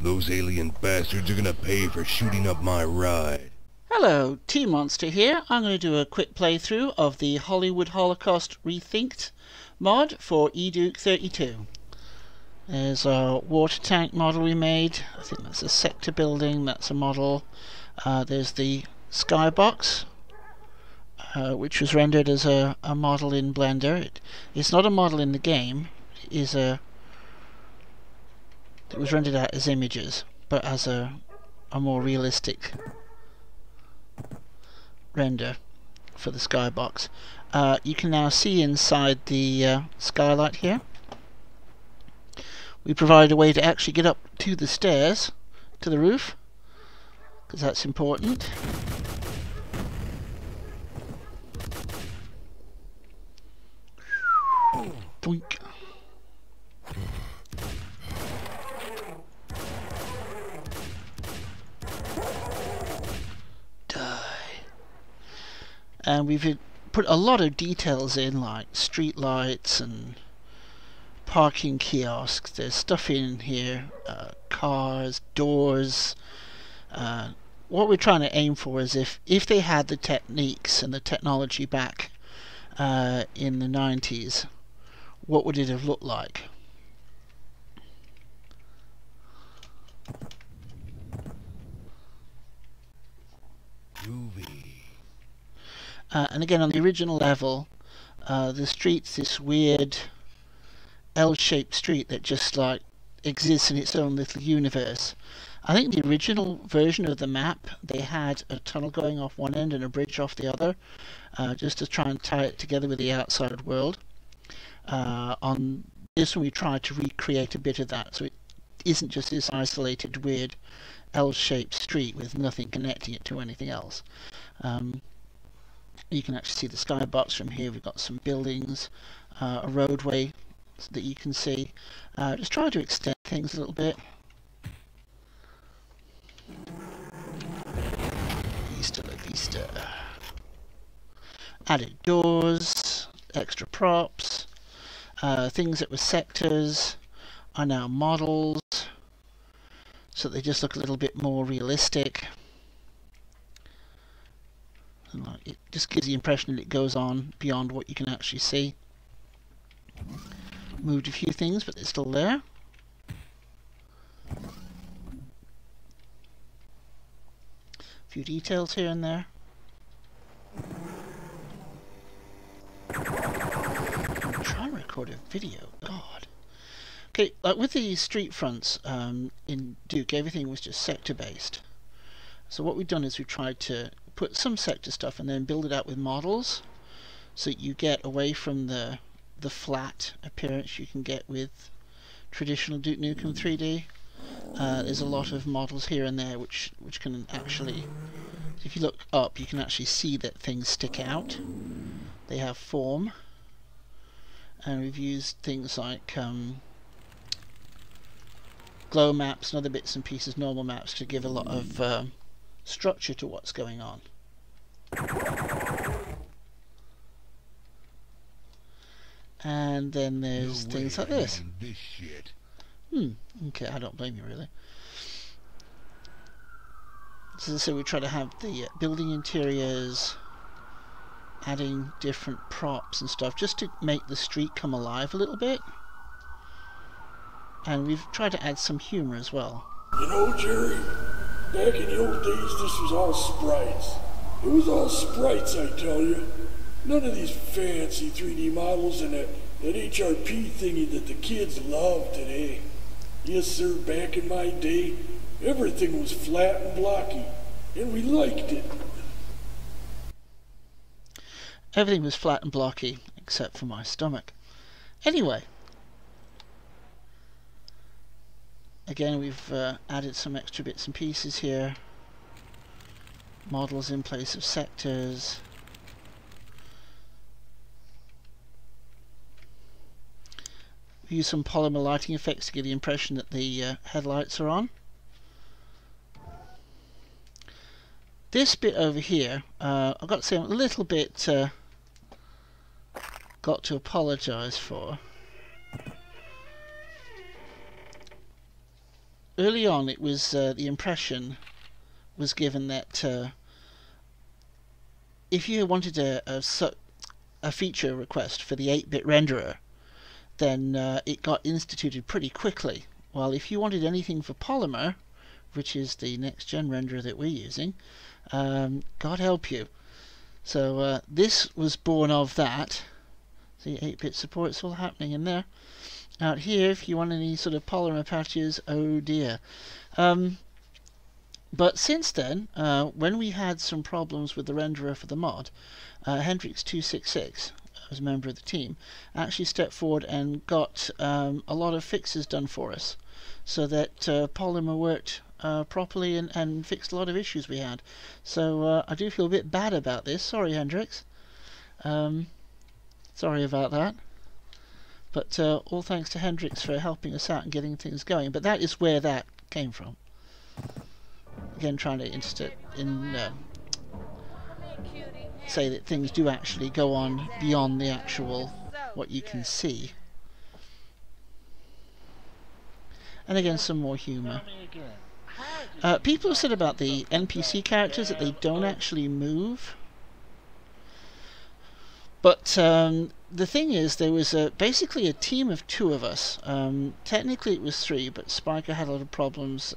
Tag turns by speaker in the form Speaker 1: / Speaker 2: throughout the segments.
Speaker 1: Those alien bastards are gonna pay for shooting up my ride.
Speaker 2: Hello, T-Monster here. I'm going to do a quick playthrough of the Hollywood Holocaust Rethinked mod for eDuke 32. There's a water tank model we made. I think that's a sector building, that's a model. There's the skybox, which was rendered as a model in Blender. It's not a model in the game. It was rendered out as images, but as a more realistic render for the skybox. You can now see inside the skylight here. We provide a way to actually get up to the stairs, to the roof, because that's important. Doink. And we've put a lot of details in, like street lights and parking kiosks. There's stuff in here, cars, doors. What we're trying to aim for is if they had the techniques and the technology back in the 90s, what would it have looked like? And again, on the original level, the street's this weird L-shaped street that just like exists in its own little universe. I think the original version of the map, they had a tunnel going off one end and a bridge off the other, just to try and tie it together with the outside world. On this one we tried to recreate a bit of that, so it isn't just this isolated weird L-shaped street with nothing connecting it to anything else. You can actually see the skybox from here. We've got some buildings, a roadway that you can see. Just try to extend things a little bit. Vista la vista. Added doors, extra props, things that were sectors are now models, so they just look a little bit more realistic. And it just gives the impression that it goes on beyond what you can actually see. Moved a few things, but they're still there. A few details here and there. Try and record a video, God. Okay, like with the street fronts in Duke, everything was just sector based. So what we've done is we've tried to put some sector stuff and then build it out with models, so you get away from the flat appearance you can get with traditional Duke Nukem 3D. There's a lot of models here and there which can actually, if you look up, you can actually see that things stick out. They have form, and we've used things like glow maps and other bits and pieces, normal maps, to give a lot of structure to what's going on. And then there's things like this. Okay, I don't blame you, really. So as I say, we try to have the building interiors, adding different props and stuff, just to make the street come alive a little bit. And we've tried to add some humor as well.
Speaker 3: You know, Jerry, back in the old days, this was all sprites. It was all sprites, I tell you. None of these fancy 3D models and that HRP thingy that the kids love today. Yes, sir, back in my day, everything was flat and blocky, and we liked it.
Speaker 2: Everything was flat and blocky, except for my stomach. Anyway, again, we've added some extra bits and pieces here. Models in place of sectors. We use some polymer lighting effects to give the impression that the headlights are on. This bit over here, I've got to say I'm a little bit got to apologise for. early on it was the impression was given that if you wanted a feature request for the 8-bit renderer, then it got instituted pretty quickly. While if you wanted anything for Polymer, which is the next gen renderer that we're using, God help you. So this was born of that. See, 8-bit support, it's all happening in there. Out here, if you want any sort of Polymer patches, oh dear. But since then, when we had some problems with the renderer for the mod, Hendrix266, as a member of the team, actually stepped forward and got a lot of fixes done for us, so that Polymer worked properly and fixed a lot of issues we had. So I do feel a bit bad about this. Sorry, Hendrix. Sorry about that. But all thanks to Hendrix for helping us out and getting things going. But that is where that came from. Again, trying to say that things do actually go on beyond the actual what you can see. And again, some more humour. People have said about the NPC characters that they don't actually move. But the thing is, there was basically a team of 2 of us. Technically it was 3, but Spiker had a lot of problems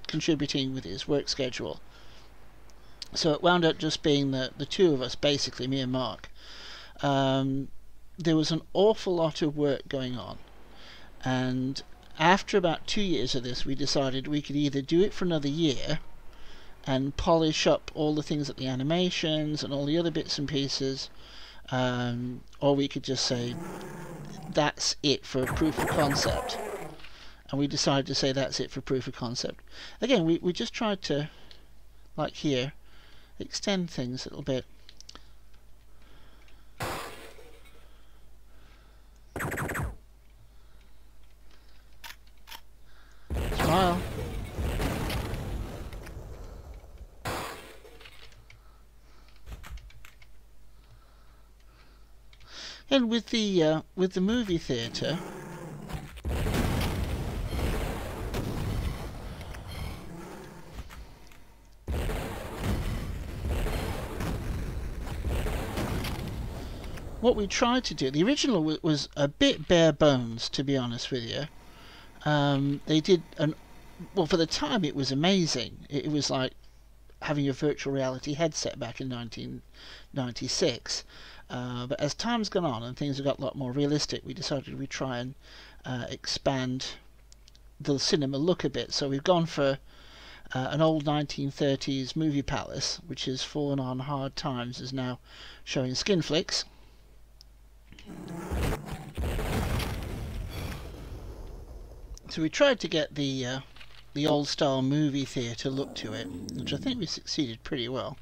Speaker 2: contributing with his work schedule. So it wound up just being the 2 of us, basically, me and Mark. There was an awful lot of work going on. And after about 2 years of this, we decided we could either do it for another year and polish up all the things like the animations and all the other bits and pieces, or we could just say that's it for proof of concept. And we decided to say that's it for proof of concept. Again, we just tried to, like here, extend things a little bit. Smile. And with the movie theatre, what we tried to do, the original was a bit bare bones, to be honest with you. They did well, for the time it was amazing. It was like having a virtual reality headset back in 1996. But as time's gone on and things have got a lot more realistic, we decided we'd try and expand the cinema look a bit. So we've gone for an old 1930s movie palace, which has fallen on hard times, is now showing skin flicks. So we tried to get the old style movie theatre look to it, which I think we succeeded pretty well.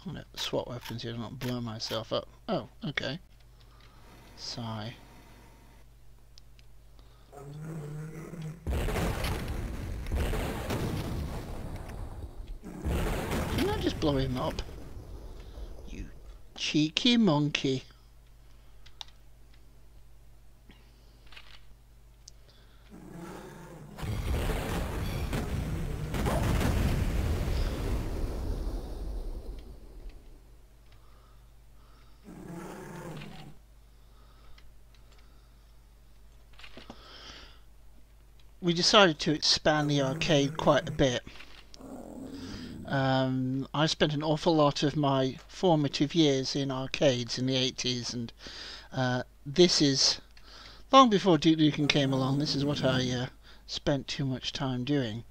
Speaker 2: I'm going to swap weapons here to not blow myself up. Oh, okay. Sigh. Can I just blow him up? You cheeky monkey. We decided to expand the arcade quite a bit. I spent an awful lot of my formative years in arcades in the 80s, and this is, long before Duke Nukem came along, this is what I spent too much time doing.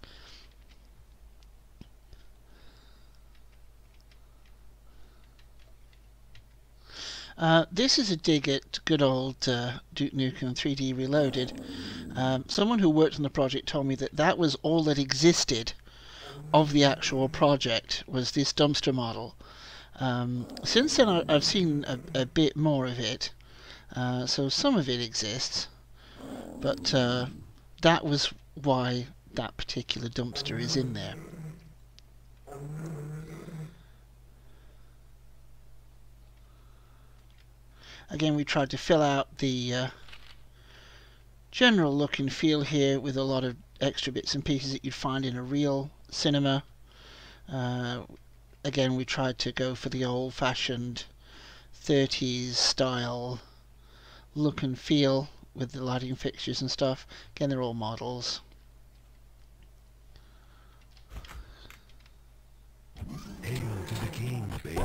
Speaker 2: This is a dig at good old Duke Nukem 3D Reloaded. Someone who worked on the project told me that that was all that existed of the actual project, was this dumpster model. Since then I've seen a bit more of it, so some of it exists, but that was why that particular dumpster is in there. Again, we tried to fill out the general look and feel here with a lot of extra bits and pieces that you'd find in a real cinema. Again, we tried to go for the old-fashioned 30s style look and feel with the lighting fixtures and stuff. Again, they're all models.
Speaker 1: Hail to the king, baby.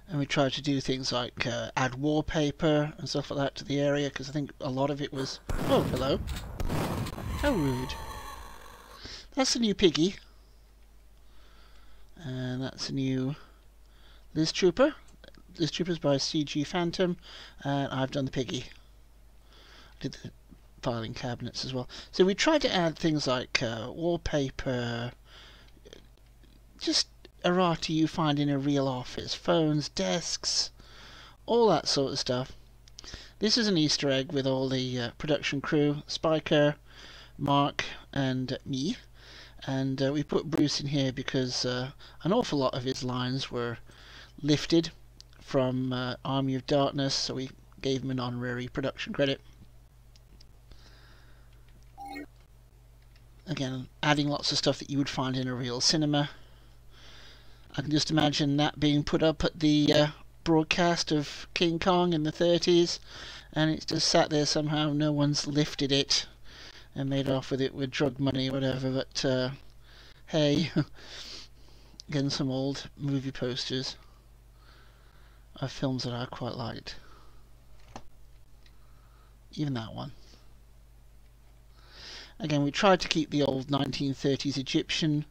Speaker 2: And we tried to do things like add wallpaper and stuff like that to the area, because I think a lot of it was... Oh, hello. How rude. That's the new piggy. And that's a new Liz Trooper. Liz Trooper's by CG Phantom, and I've done the piggy. I did the filing cabinets as well. So we tried to add things like wallpaper, just errata you find in a real office, phones, desks, all that sort of stuff. This is an Easter egg with all the production crew, Spiker, Mark and me. And we put Bruce in here because an awful lot of his lines were lifted from Army of Darkness, so we gave him an honorary production credit. Again, adding lots of stuff that you would find in a real cinema. I can just imagine that being put up at the broadcast of King Kong in the 30s, and it's just sat there somehow. No one's lifted it and made off with it with drug money or whatever, but hey, again, some old movie posters of films that I quite liked. Even that one. Again, we tried to keep the old 1930s Egyptian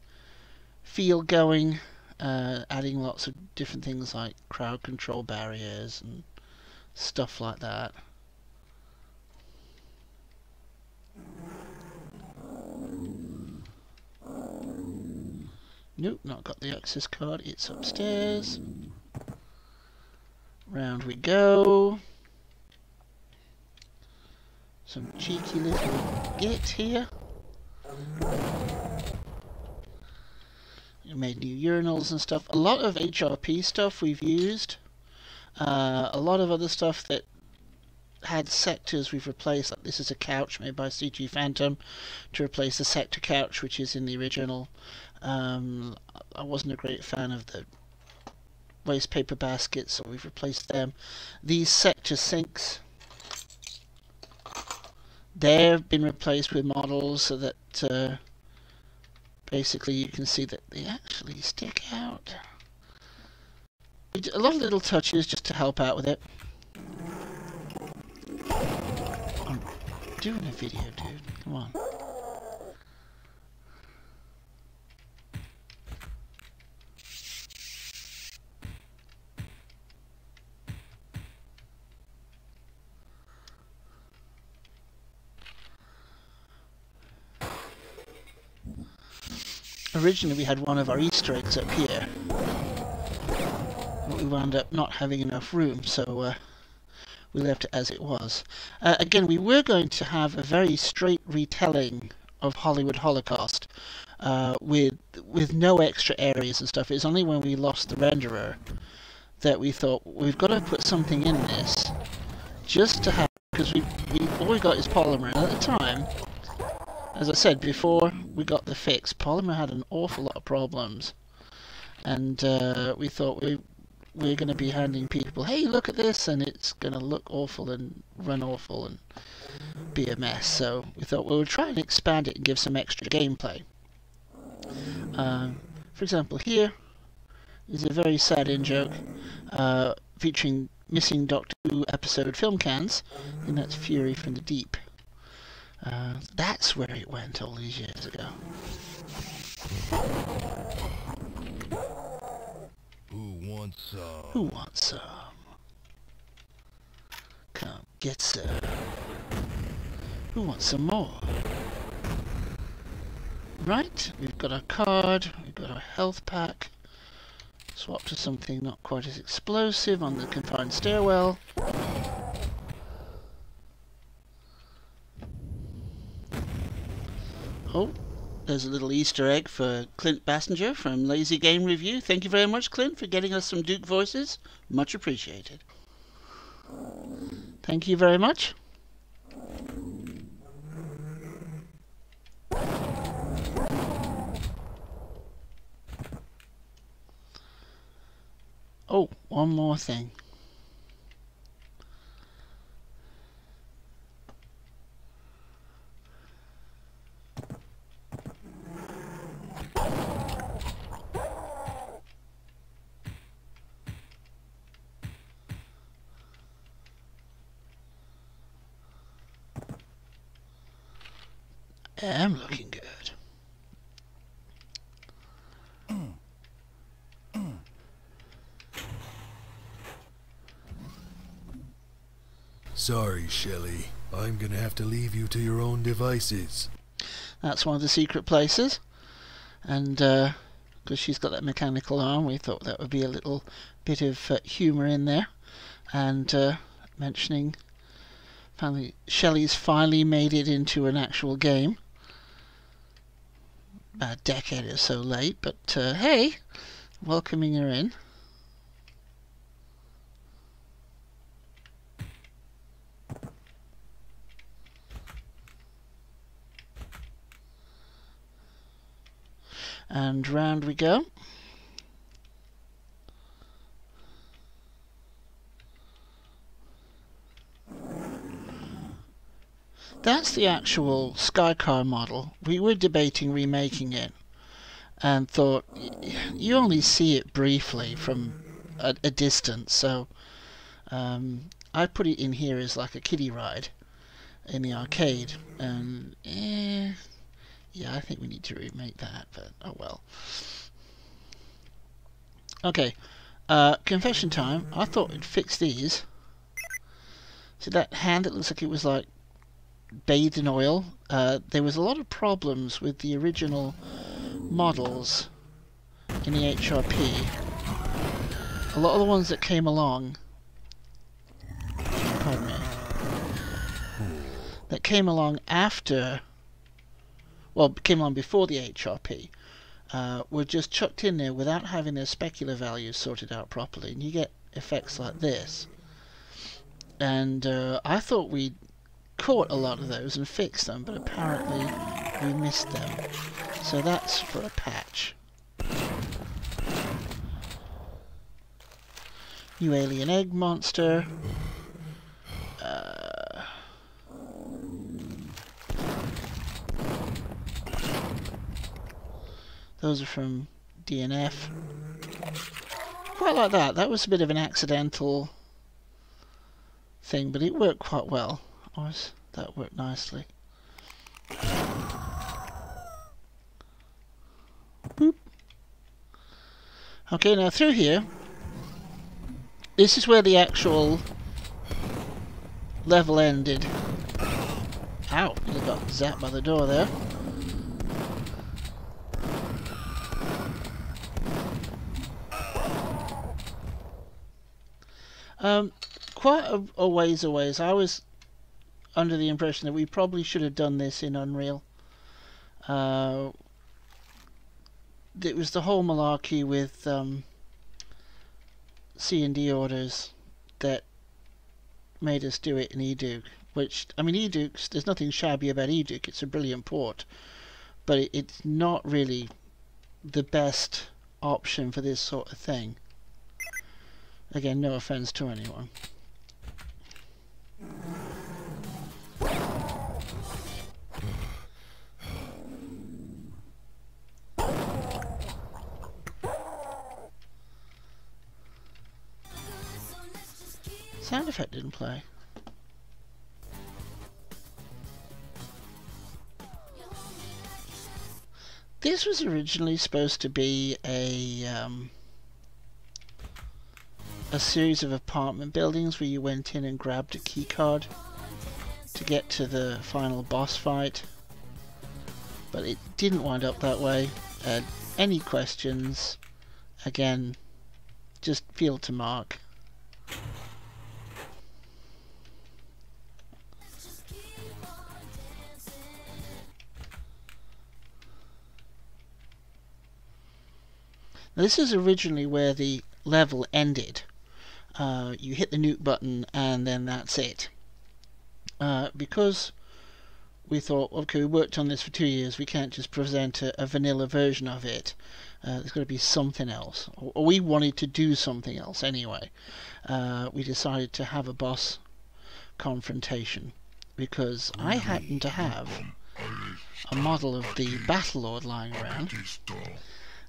Speaker 2: feel going, adding lots of different things like crowd control barriers and stuff like that. Nope, not got the access card. It's upstairs. Round we go. Some cheeky little git here. We made new urinals and stuff. A lot of HRP stuff we've used. A lot of other stuff that had sectors we've replaced. Like this is a couch made by CG Phantom to replace the sector couch, which is in the original. I wasn't a great fan of the waste paper baskets, so we've replaced them. These sector sinks, they've been replaced with models so that basically you can see that they actually stick out. A lot of little touches just to help out with it. I'm doing a video, dude. Come on. Originally we had one of our Easter eggs up here, but we wound up not having enough room, so we left it as it was. Again, we were going to have a very straight retelling of Hollywood Holocaust with no extra areas and stuff. It was only when we lost the renderer that we thought we've got to put something in this just to have, because all we got is polymer, and at the time, as I said before, we got the fix. Polymer had an awful lot of problems, and we thought we're going to be handing people, hey, look at this, and it's going to look awful and run awful and be a mess. So we thought we would try and expand it and give some extra gameplay. For example, here is a very sad in-joke featuring missing Doctor Who episode film cans, and that's Fury from the Deep. That's where it went all these years ago.
Speaker 1: Who wants some?
Speaker 2: Who wants some? Come, get some. Who wants some more? Right, we've got our card, we've got our health pack. Swap to something not quite as explosive on the confined stairwell. Oh, there's a little Easter egg for Clint Bassinger from Lazy Game Review. Thank you very much, Clint, for getting us some Duke voices. Much appreciated. Thank you very much. Oh, one more thing. I'm looking good.
Speaker 1: Sorry, Shelley. I'm gonna have to leave you to your own devices.
Speaker 2: That's one of the secret places. And because she's got that mechanical arm, we thought that would be a little bit of humour in there. And mentioning Shelley's finally made it into an actual game. About a decade or so late, but hey, welcoming her in. And round we go. That's the actual Skycar model. We were debating remaking it and thought you only see it briefly from a distance, so I put it in here as like a kiddie ride in the arcade, and yeah, I think we need to remake that, but oh well. Okay, confession time. I thought it'd fix these. See that hand that looks like it was like bathed in oil? There was a lot of problems with the original models in the HRP. A lot of the ones that came along, pardon me, that came along after, well, came along before the HRP, were just chucked in there without having their specular values sorted out properly, and you get effects like this. And I thought we'd caught a lot of those and fixed them, but apparently we missed them. So that's for a patch. New alien egg monster. Those are from DNF. Quite like that. That was a bit of an accidental thing, but it worked quite well. That worked nicely. Boop. Okay, now through here, this is where the actual level ended. Ow, you got zapped by the door there. Quite a ways away. I was under the impression that we probably should have done this in Unreal. It was the whole malarkey with C&D orders that made us do it in eDuke. Which, I mean, eDuke's, there's nothing shabby about eDuke. It's a brilliant port, but it's not really the best option for this sort of thing. Again, no offense to anyone. Sound effect didn't play. This was originally supposed to be a series of apartment buildings where you went in and grabbed a key card to get to the final boss fight, but it didn't wind up that way. Any questions, again, just feel to mark. Now, this is originally where the level ended. You hit the nuke button and then that's it. because we thought, okay, we worked on this for 2 years, we can't just present a vanilla version of it. There's got to be something else. Or we wanted to do something else anyway. We decided to have a boss confrontation, because I happen to have a model of the Battle Lord lying around,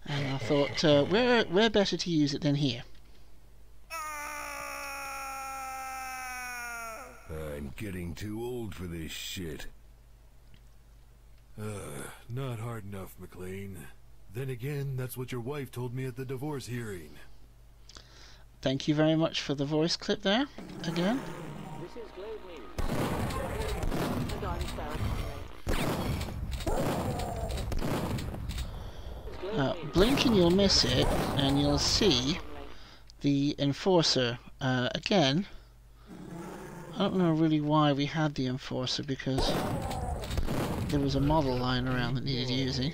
Speaker 2: and I thought, where better to use it than here?
Speaker 1: I'm getting too old for this shit.
Speaker 4: Not hard enough, McLean. Then again, that's what your wife told me at the divorce hearing.
Speaker 2: Thank you very much for the voice clip there, again.
Speaker 5: This is Globe News. And I'm Sarah.
Speaker 2: Blink and you'll miss it, and you'll see the Enforcer. Again, I don't know really why we had the Enforcer, because there was a model lying around that needed using.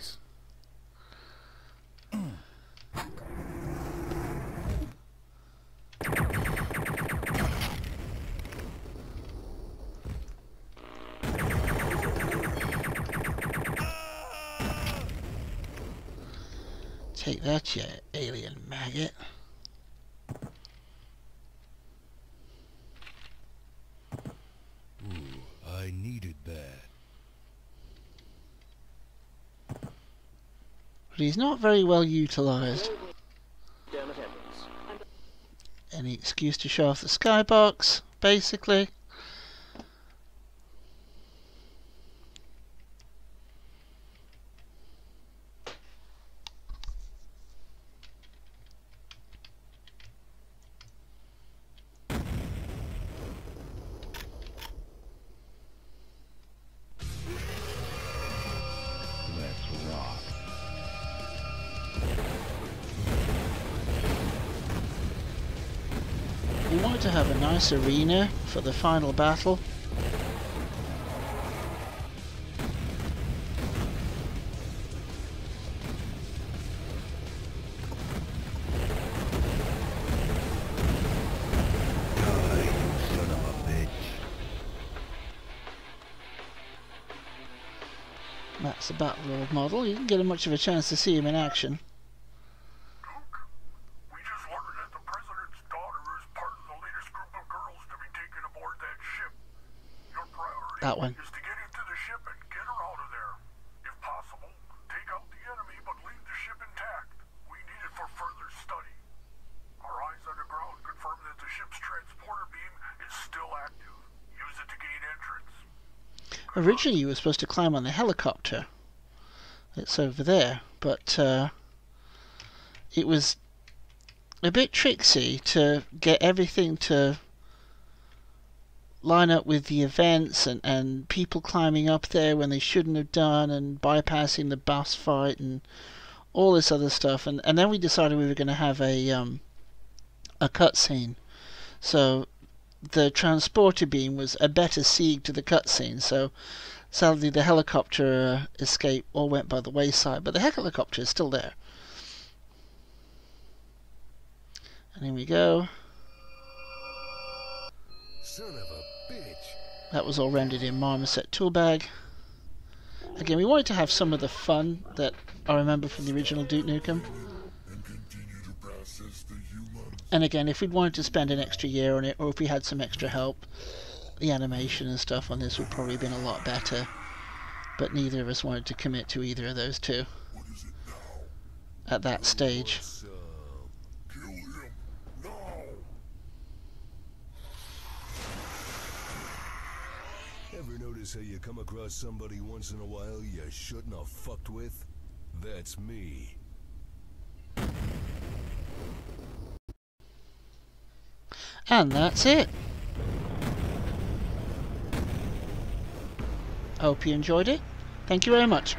Speaker 2: Take that, you alien maggot.
Speaker 1: Ooh, I needed that.
Speaker 2: But he's not very well utilised. Any excuse to show off the skybox, basically. We wanted to have a nice arena for the final battle. That's the Battle Lord model. You didn't get much of a chance to see him in action. That one.
Speaker 3: Is to get into the ship and get her out of there. If possible, take out the enemy but leave the ship intact. We need it for further study. Our eyes underground confirm that the ship's transporter beam is still active. Use it to gain entrance.
Speaker 2: Originally you were supposed to climb on the helicopter. It's over there, but it was a bit tricksy to get everything to line up with the events, and people climbing up there when they shouldn't have done, and bypassing the boss fight and all this other stuff, and then we decided we were going to have a cutscene. So the transporter beam was a better sieg to the cutscene, so sadly the helicopter escape all went by the wayside, but the helicopter is still there. And here we go.
Speaker 1: Son of a bitch.
Speaker 2: That was all rendered in Marmoset Toolbag. Again, we wanted to have some of the fun that I remember from the original Duke Nukem. And again, if we'd wanted to spend an extra year on it, or if we had some extra help, the animation and stuff on this would probably have been a lot better. But neither of us wanted to commit to either of those two at that stage.
Speaker 1: Ever notice how you come across somebody once in a while you shouldn't have fucked with? That's me.
Speaker 2: And that's it. I hope you enjoyed it. Thank you very much.